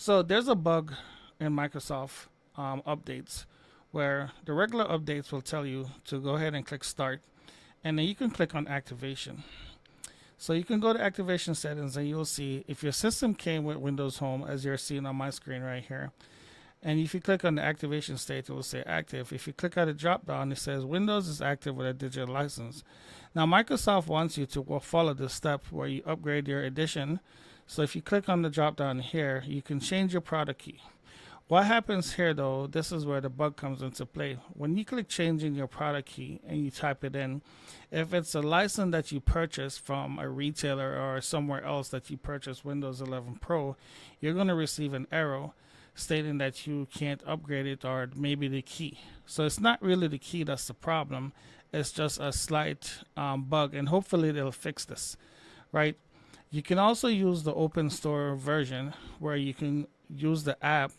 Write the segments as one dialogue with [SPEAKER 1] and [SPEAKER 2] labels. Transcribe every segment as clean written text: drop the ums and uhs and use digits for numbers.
[SPEAKER 1] So there's a bug in Microsoft updates where the regular updates will tell you to go ahead and click start, and then you can click on activation. So you can go to activation settings and you'll see if your system came with Windows Home, as you're seeing on my screen right here. And if you click on the activation state, it will say active. If you click on the drop down, it says Windows is active with a digital license. Now, Microsoft wants you to follow this step where you upgrade your edition. So if you click on the drop down here, you can change your product key. What happens here though, this is where the bug comes into play. When you click changing your product key and you type it in, if it's a license that you purchase from a retailer or somewhere else that you purchased Windows 11 Pro, you're going to receive an error stating that you can't upgrade it, or maybe the key. So it's not really the key that's the problem. It's just a slight bug, and hopefully they'll fix this, right? You can also use the open store version where you can use the app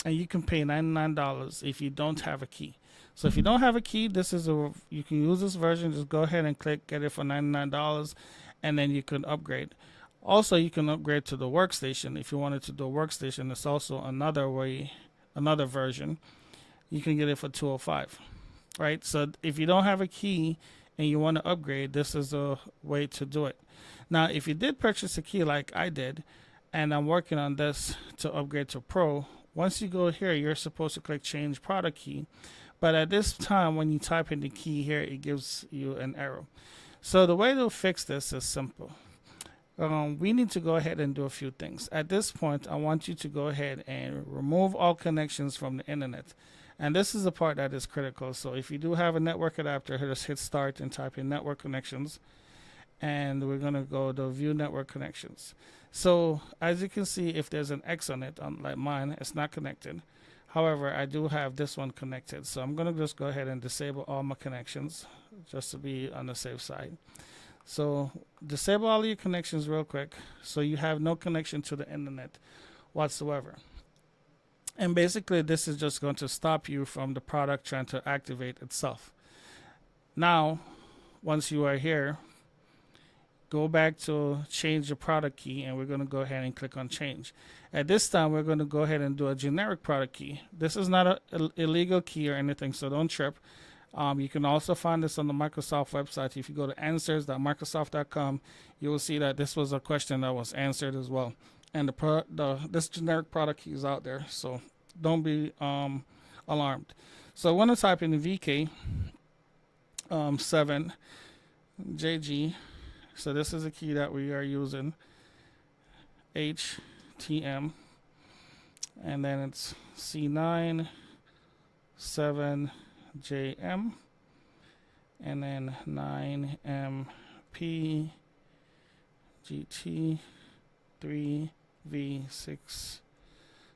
[SPEAKER 1] and you can pay $99 if you don't have a key. So if you don't have a key, you can use this version. Just go ahead and click get it for $99, and then you can upgrade. Also, you can upgrade to the workstation. If you wanted to do a workstation, it's also another version. You can get it for $205, right? So if you don't have a key and you want to upgrade, this is a way to do it. Now, if you did purchase a key like I did, and I'm working on this to upgrade to Pro, once you go here, you're supposed to click change product key. But at this time, when you type in the key here, it gives you an error. So the way to fix this is simple. We need to go ahead and do a few things. At this point, I want you to go ahead and remove all connections from the internet. And this is the part that is critical. So if you do have a network adapter, just hit start and type in network connections. And we're going to go to view network connections. So as you can see, if there's an X on it, like mine, it's not connected. However, I do have this one connected. So I'm going to just go ahead and disable all my connections just to be on the safe side. So disable all your connections real quick so you have no connection to the internet whatsoever. And basically this is just going to stop you from the product trying to activate itself. Now, once you are here, go back to change the product key, and we're going to go ahead and click on change. At this time, we're going to go ahead and do a generic product key. This is not an illegal key or anything, so don't trip. You can also find this on the Microsoft website. If you go to answers.microsoft.com, you will see that this was a question that was answered as well. And this generic product key is out there, so don't be alarmed. So I want to type in VK 7JG. So this is a key that we are using, HTM, and then it's C9 7JM, and then 9MP GT 3V6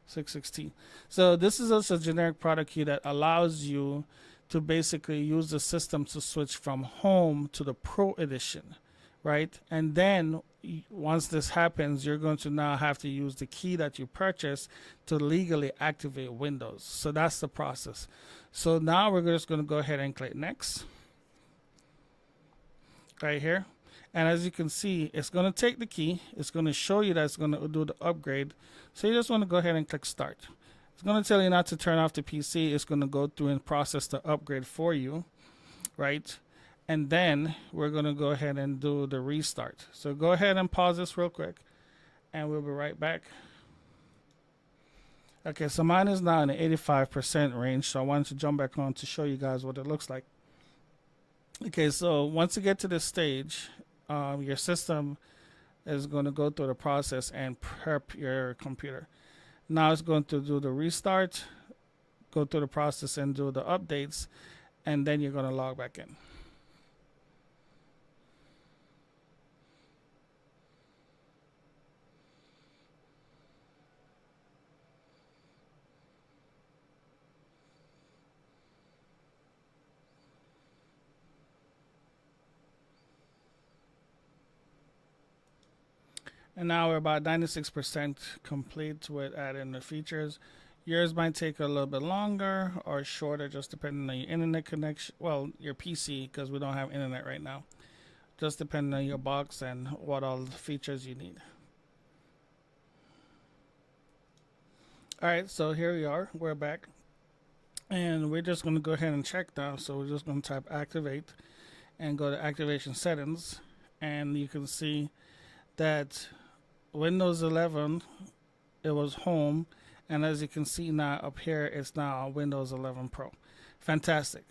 [SPEAKER 1] 616. So this is also a generic product key that allows you to basically use the system to switch from home to the Pro edition, right? And then once this happens, you're going to now have to use the key that you purchased to legally activate Windows. So that's the process. So now we're just going to go ahead and click next right here. And as you can see, it's going to take the key. It's going to show you that it's going to do the upgrade. So you just want to go ahead and click start. It's going to tell you not to turn off the PC. It's going to go through and process the upgrade for you, right? And then we're going to go ahead and do the restart. So go ahead and pause this real quick, and we'll be right back. Okay, so mine is now in the 85% range, so I wanted to jump back on to show you guys what it looks like. Okay, so once you get to this stage, your system is going to go through the process and prep your computer. Now it's going to do the restart, go through the process and do the updates, and then you're going to log back in. And now we're about 96% complete with adding the features. Yours might take a little bit longer or shorter, just depending on your internet connection. Well, your PC, because we don't have internet right now. Just depending on your box and what all the features you need. All right, so here we are. We're back. And we're just going to go ahead and check now. So we're just going to type activate and go to activation settings. And you can see that Windows 11, it was home. And as you can see now up here, it's now Windows 11 Pro. Fantastic.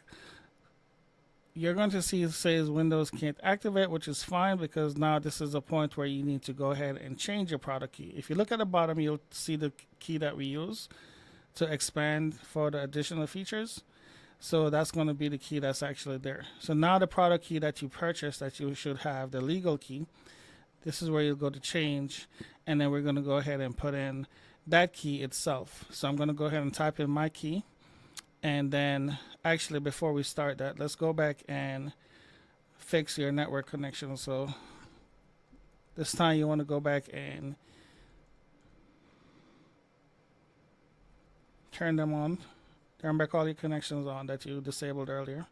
[SPEAKER 1] You're going to see it says Windows can't activate, which is fine because now this is a point where you need to go ahead and change your product key. If you look at the bottom, you'll see the key that we use to expand for the additional features. So that's going to be the key that's actually there. So now the product key that you purchased that you should have, the legal key, this is where you'll go to change, and then we're going to go ahead and put in that key itself. So I'm going to go ahead and type in my key, and then actually before we start that, let's go back and fix your network connection. So this time you want to go back and turn them on. Turn back all your connections on that you disabled earlier.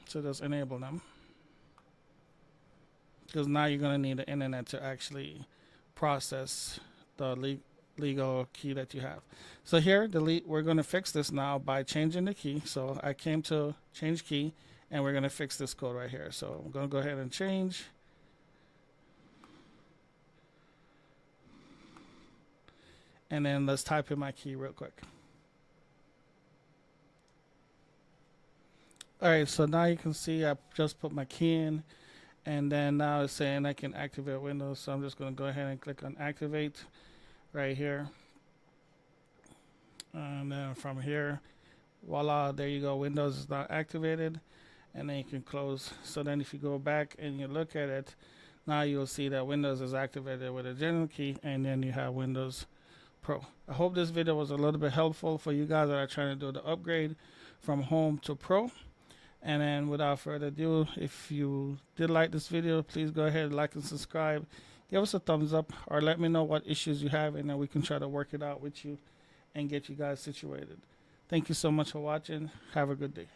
[SPEAKER 1] So just enable them. Because now you're going to need the internet to actually process the legal key that you have. So here, we're going to fix this now by changing the key. So I came to change key, and we're going to fix this code right here. So I'm going to go ahead and change. And then let's type in my key real quick. All right, so now you can see I just put my key in, and then now it's saying I can activate Windows. So I'm just going to go ahead and click on activate right here. And then from here, voila, there you go. Windows is now activated, and then you can close. So then if you go back and you look at it, now you'll see that Windows is activated with a general key, and then you have Windows Pro. I hope this video was a little bit helpful for you guys that are trying to do the upgrade from Home to Pro. And then without further ado, if you did like this video, please go ahead and like and subscribe. Give us a thumbs up or let me know what issues you have, and then we can try to work it out with you and get you guys situated. Thank you so much for watching. Have a good day.